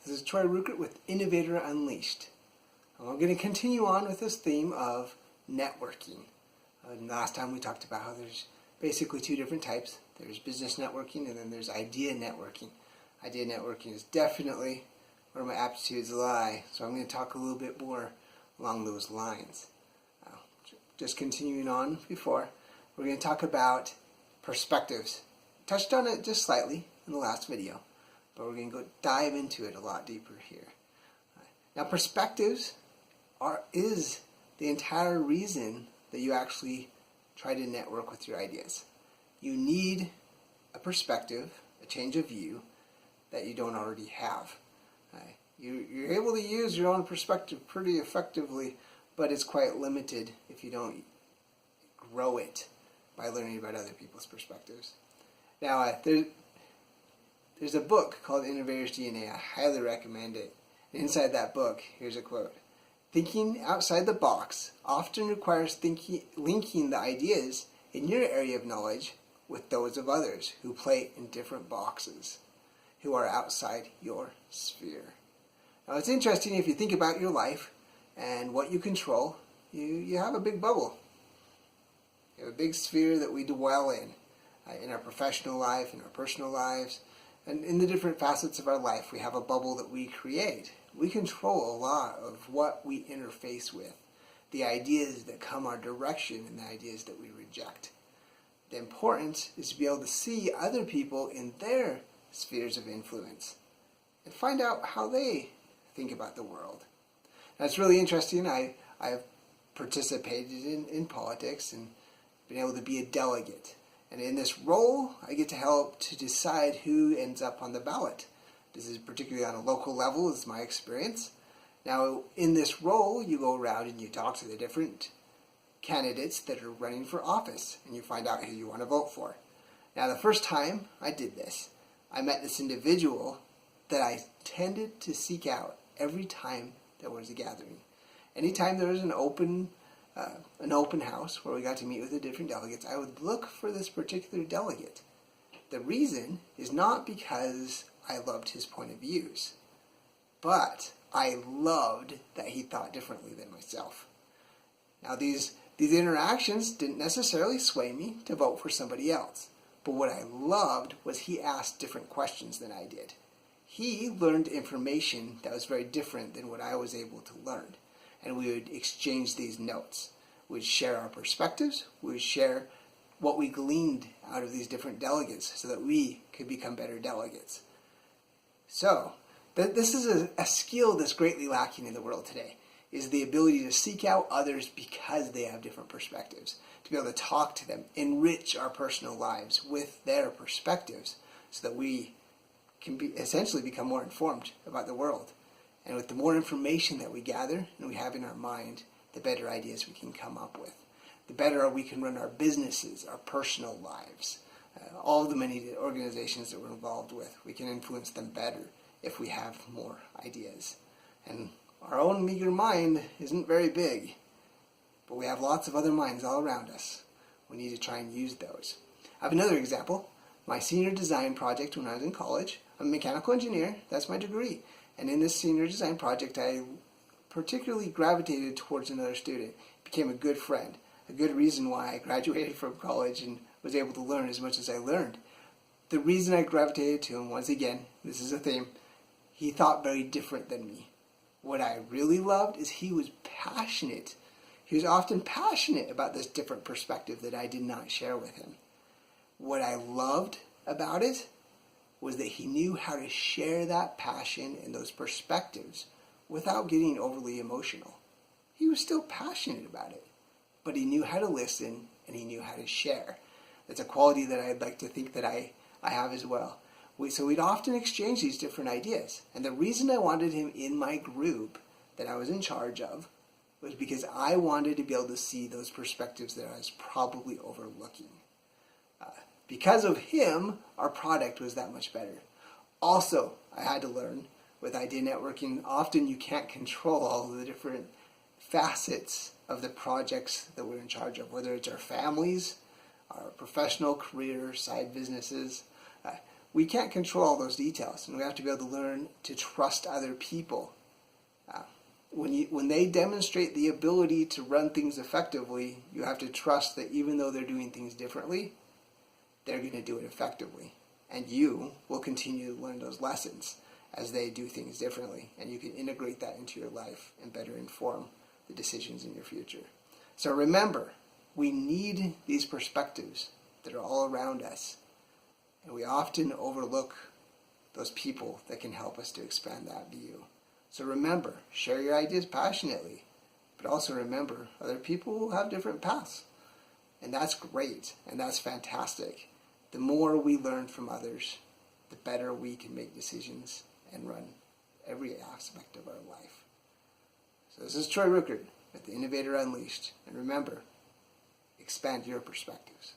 This is Troy Ruckert with Innovator Unleashed. And we're going to continue on with this theme of networking. Last time we talked about how there's basically two different types. There's business networking and then there's idea networking. Idea networking is definitely where my aptitudes lie, so I'm going to talk a little bit more along those lines. Just continuing on before, we're going to talk about perspectives. Touched on it just slightly in the last video, but we're going to go dive into it a lot deeper here. Now, perspectives is the entire reason that you actually try to network with your ideas. You need a perspective, a change of view that you don't already have. You're able to use your own perspective pretty effectively, but it's quite limited if you don't grow it by learning about other people's perspectives. Now, there's a book called Innovator's DNA. I highly recommend it. Inside that book, here's a quote. Thinking outside the box often requires linking the ideas in your area of knowledge with those of others who play in different boxes, who are outside your sphere. Now, it's interesting if you think about your life and what you control, you have a big bubble. You have a big sphere that we dwell in our professional life, in our personal lives, and in the different facets of our life. We have a bubble that we create. We control a lot of what we interface with, the ideas that come our direction and the ideas that we reject. The importance is to be able to see other people in their spheres of influence and find out how they think about the world. Now, it's really interesting. I've participated in politics and been able to be a delegate. And in this role, I get to help to decide who ends up on the ballot. This is particularly on a local level, is my experience. Now, in this role, you go around and you talk to the different candidates that are running for office, and you find out who you want to vote for. Now, the first time I did this, I met this individual that I tended to seek out every time there was a gathering. Anytime there was an open house where we got to meet with the different delegates, I would look for this particular delegate. The reason is not because I loved his point of views, but I loved that he thought differently than myself. Now, these interactions didn't necessarily sway me to vote for somebody else, but what I loved was he asked different questions than I did. He learned information that was very different than what I was able to learn. And we would exchange these notes. We'd share our perspectives. We would share what we gleaned out of these different delegates so that we could become better delegates. So, this is a skill that's greatly lacking in the world today, is the ability to seek out others because they have different perspectives, to be able to talk to them, enrich our personal lives with their perspectives so that we can essentially become more informed about the world. And with the more information that we gather and we have in our mind, the better ideas we can come up with. The better we can run our businesses, our personal lives, all the many organizations that we're involved with. We can influence them better if we have more ideas. And our own meager mind isn't very big, but we have lots of other minds all around us. We need to try and use those. I have another example. My senior design project when I was in college. I'm a mechanical engineer. That's my degree. And in this senior design project, I particularly gravitated towards another student. Became a good friend. A good reason why I graduated from college and was able to learn as much as I learned. The reason I gravitated to him, once again, this is a theme, he thought very different than me. What I really loved is he was passionate. He was often passionate about this different perspective that I did not share with him. What I loved about it was that he knew how to share that passion and those perspectives without getting overly emotional. He was still passionate about it, but he knew how to listen and he knew how to share. That's a quality that I'd like to think that I have as well. So we'd often exchange these different ideas. And the reason I wanted him in my group that I was in charge of was because I wanted to be able to see those perspectives that I was probably overlooking. Because of him, our product was that much better. Also, I had to learn with idea networking, often you can't control all of the different facets of the projects that we're in charge of, whether it's our families, our professional career, side businesses. we can't control all those details, and we have to be able to learn to trust other people. When they demonstrate the ability to run things effectively, you have to trust that even though they're doing things differently, they're going to do it effectively. And you will continue to learn those lessons as they do things differently. And you can integrate that into your life and better inform the decisions in your future. So remember, we need these perspectives that are all around us. And we often overlook those people that can help us to expand that view. So remember, share your ideas passionately, but also remember other people will have different paths. And that's great, and that's fantastic. The more we learn from others, the better we can make decisions and run every aspect of our life. So this is Troy Ruckert at the Innovator Unleashed. And remember, expand your perspectives.